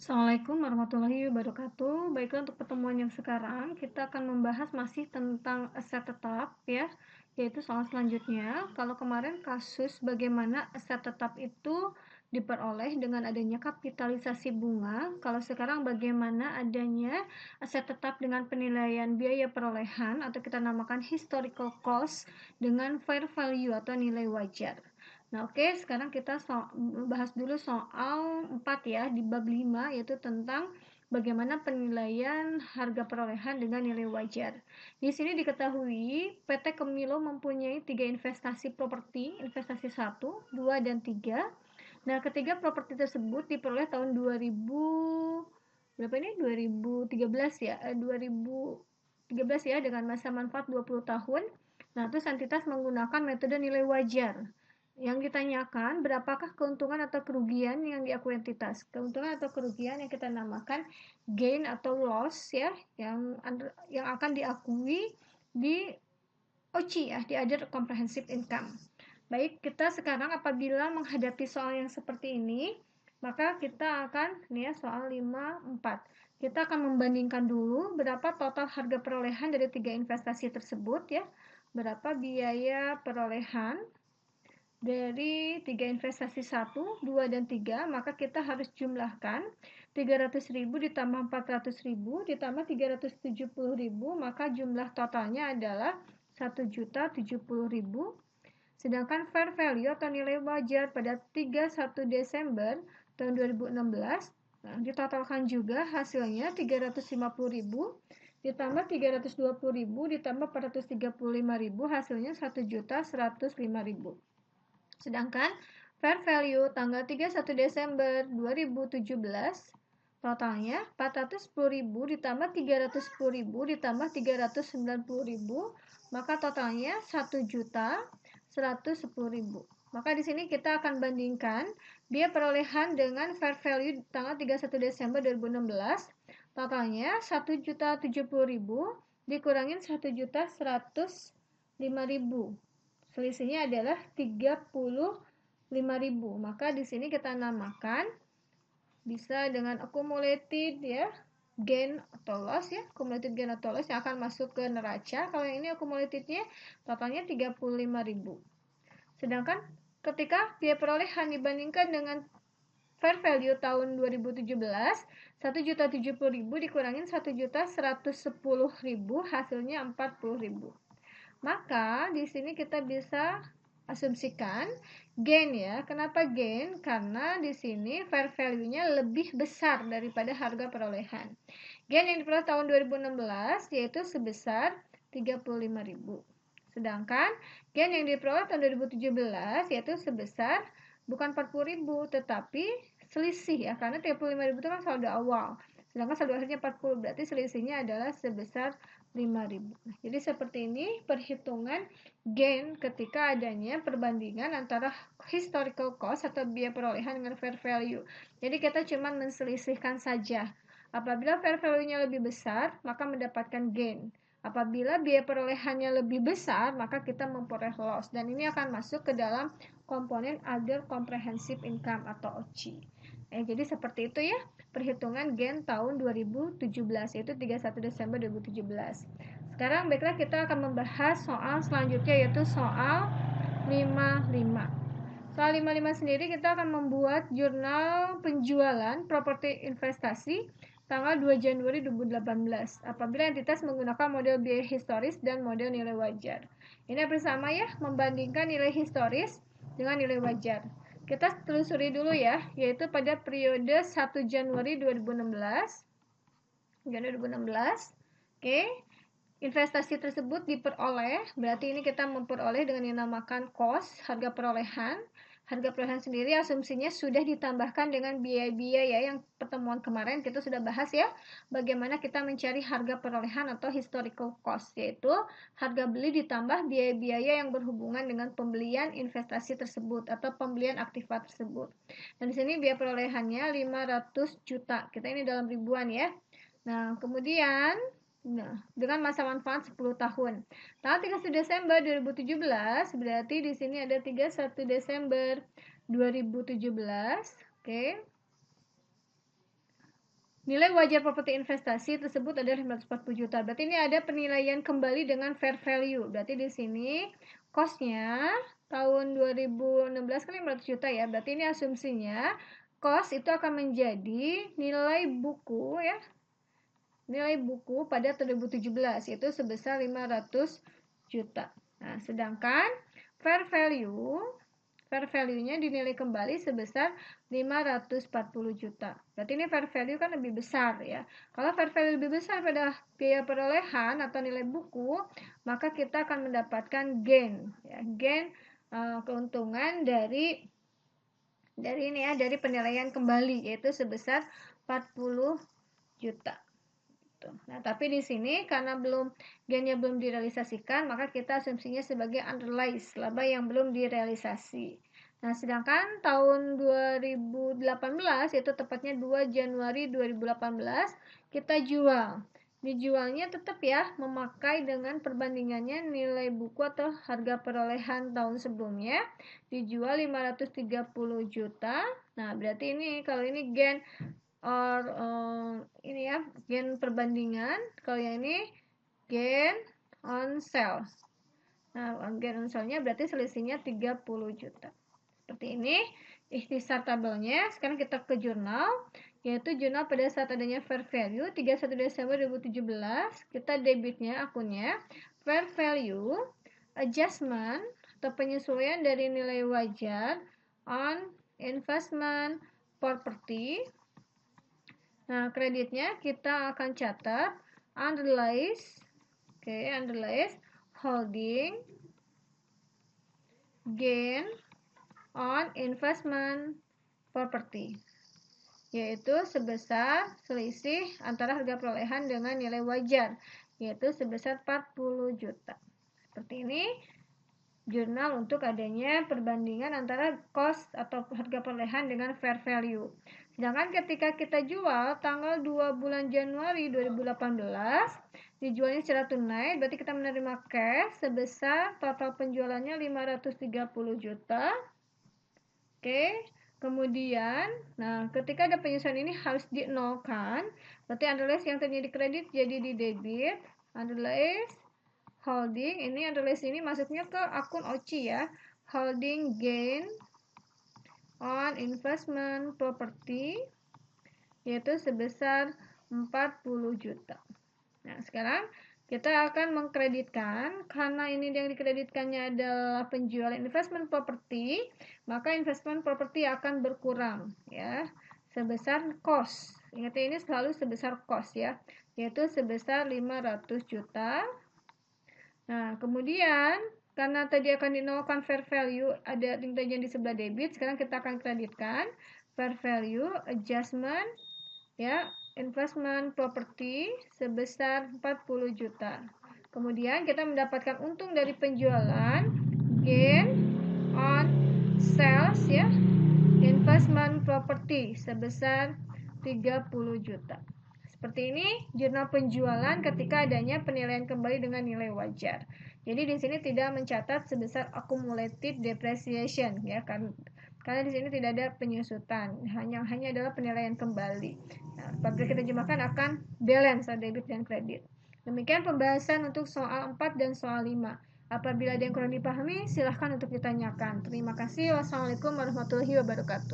Assalamualaikum warahmatullahi wabarakatuh. Baiklah, untuk pertemuan yang sekarang kita akan membahas masih tentang aset tetap ya, yaitu soal selanjutnya. Kalau kemarin kasus bagaimana aset tetap itu diperoleh dengan adanya kapitalisasi bunga, kalau sekarang bagaimana adanya aset tetap dengan penilaian biaya perolehan atau kita namakan historical cost dengan fair value atau nilai wajar. Nah, oke, sekarang kita bahas dulu soal 4 ya, di bab 5, yaitu tentang bagaimana penilaian harga perolehan dengan nilai wajar. Di sini diketahui PT Kemilo mempunyai 3 investasi properti, investasi 1, 2, dan 3. Nah, ketiga properti tersebut diperoleh tahun 2000 berapa ini? 2013 ya, 2013 ya, dengan masa manfaat 20 tahun. Nah, terus entitas menggunakan metode nilai wajar. Yang ditanyakan, berapakah keuntungan atau kerugian yang diakui entitas? Keuntungan atau kerugian yang kita namakan gain atau loss ya, yang akan diakui di OCI ya, di Other Comprehensive Income. Baik, kita sekarang apabila menghadapi soal yang seperti ini, maka kita akan, ini ya, soal 5-4. Kita akan membandingkan dulu berapa total harga perolehan dari 3 investasi tersebut ya. Berapa biaya perolehan dari 3 investasi 1, 2, dan 3, maka kita harus jumlahkan 300.000 ditambah 400.000 ditambah 370.000, maka jumlah totalnya adalah 1.070.000. Sedangkan fair value atau nilai wajar pada 31 Desember tahun 2016, nah, ditotalkan juga hasilnya 350.000 ditambah 320.000 ditambah 435.000, hasilnya 1.105.000. Sedangkan fair value tanggal 31 Desember 2017 totalnya 410.000 ditambah 310.000 ditambah 390.000, maka totalnya 1.110.000. Maka di sini kita akan bandingkan biaya perolehan dengan fair value tanggal 31 Desember 2016. Totalnya 1.070.000 dikurangin 1.105.000. Selisihnya adalah 35.000. Maka di sini kita namakan bisa dengan accumulated ya, gain atau loss ya, accumulated gain atau loss yang akan masuk ke neraca. Kalau yang ini accumulatednya totalnya 35.000. Sedangkan ketika biaya perolehan dibandingkan dengan fair value tahun 2017, 1.070.000 dikurangin 1.110.000, hasilnya 40.000. Maka di sini kita bisa asumsikan gain ya. Kenapa gain? Karena di sini fair value-nya lebih besar daripada harga perolehan. Gain yang diperoleh tahun 2016 yaitu sebesar 35.000. Sedangkan gain yang diperoleh tahun 2017 yaitu sebesar bukan 40.000 tetapi selisih ya, karena 35.000 itu kan saldo awal. Sedangkan saldo akhirnya 40, berarti selisihnya adalah sebesar 5.000. Jadi seperti ini perhitungan gain ketika adanya perbandingan antara historical cost atau biaya perolehan dengan fair value. Jadi kita cuma menselisihkan saja. Apabila fair value-nya lebih besar, maka mendapatkan gain. Apabila biaya perolehannya lebih besar, maka kita memperoleh loss. Dan ini akan masuk ke dalam komponen Other Comprehensive Income atau OCI. Jadi seperti itu ya perhitungan gain tahun 2017, yaitu 31 Desember 2017. Sekarang baiklah kita akan membahas soal selanjutnya, yaitu soal 55. Soal 55 sendiri kita akan membuat jurnal penjualan properti investasi tanggal 2 Januari 2018 apabila entitas menggunakan model biaya historis dan model nilai wajar. Ini bersama ya, membandingkan nilai historis dengan nilai wajar. Kita telusuri dulu ya, yaitu pada periode 1 Januari 2016. Oke. Investasi tersebut diperoleh, berarti ini kita memperoleh dengan yang dinamakan cost, harga perolehan. Harga perolehan sendiri asumsinya sudah ditambahkan dengan biaya-biaya yang pertemuan kemarin kita sudah bahas ya. Bagaimana kita mencari harga perolehan atau historical cost, yaitu harga beli ditambah biaya-biaya yang berhubungan dengan pembelian investasi tersebut atau pembelian aktiva tersebut. Dan di sini biaya perolehannya 500 juta. Kita ini dalam ribuan ya. Nah, kemudian dengan masa manfaat 10 tahun. Tanggal 31 Desember 2017, berarti di sini ada 31 Desember 2017. Oke. Nilai wajar properti investasi tersebut adalah 540 juta. Berarti ini ada penilaian kembali dengan fair value. Berarti di sini cost-nya tahun 2016 kan 500 juta ya. Berarti ini asumsinya cost itu akan menjadi nilai buku ya. Nilai buku pada 2017 itu sebesar 500 juta. Nah, sedangkan fair value-nya dinilai kembali sebesar 540 juta. Berarti ini fair value kan lebih besar ya. Kalau fair value lebih besar pada biaya perolehan atau nilai buku, maka kita akan mendapatkan gain ya. Gain keuntungan dari ini ya, dari penilaian kembali yaitu sebesar 40 juta. Nah, tapi di sini karena gainnya belum direalisasikan, maka kita asumsinya sebagai unrealized, laba yang belum direalisasi. Nah, sedangkan tahun 2018 itu tepatnya 2 Januari 2018 kita jual. Dijualnya tetap ya memakai dengan perbandingannya nilai buku atau harga perolehan tahun sebelumnya, dijual 530 juta. Nah, berarti ini kalau ini gain ini ya gain perbandingan, kalau yang ini gain on sale. Nah, gain on sale-nya berarti selisihnya 30 juta. Seperti ini ikhtisar tabelnya. Sekarang kita ke jurnal, yaitu jurnal pada saat adanya fair value 31 Desember 2017, kita debitnya akunnya fair value adjustment atau penyesuaian dari nilai wajar on investment property. Nah, kreditnya kita akan catat unrealized, unrealized holding gain on investment property, yaitu sebesar selisih antara harga perolehan dengan nilai wajar, yaitu sebesar 40 juta. Seperti ini jurnal untuk adanya perbandingan antara cost atau harga perolehan dengan fair value. Sedangkan ketika kita jual tanggal 2 bulan Januari 2018, dijualnya secara tunai, berarti kita menerima cash sebesar total penjualannya 530 juta. Kemudian, nah ketika ada penyesuaian ini harus dinolkan, berarti unrealized yang tadinya di kredit jadi di debit. Unrealized holding, ini unrealized ini masuknya ke akun OCI ya, holding gain on investment property, yaitu sebesar 40 juta. Nah, sekarang kita akan mengkreditkan, karena ini yang dikreditkannya adalah penjualan investment property, maka investment property akan berkurang ya, sebesar cost. Ingat ini selalu sebesar cost ya, yaitu sebesar 500 juta. Nah, kemudian karena tadi akan dinolkan fair value, ada tingkatnya di sebelah debit, sekarang kita akan kreditkan fair value adjustment ya, investment property sebesar 40 juta. Kemudian kita mendapatkan untung dari penjualan gain on sales ya, investment property sebesar 30 juta. Seperti ini jurnal penjualan ketika adanya penilaian kembali dengan nilai wajar. Jadi di sini tidak mencatat sebesar accumulated depreciation ya, karena di sini tidak ada penyusutan, hanya adalah penilaian kembali. Nah, apabila kita jemahkan akan balance debit dan kredit. Demikian pembahasan untuk soal 4 dan soal 5. Apabila ada yang kurang dipahami, silahkan untuk ditanyakan. Terima kasih. Wassalamualaikum warahmatullahi wabarakatuh.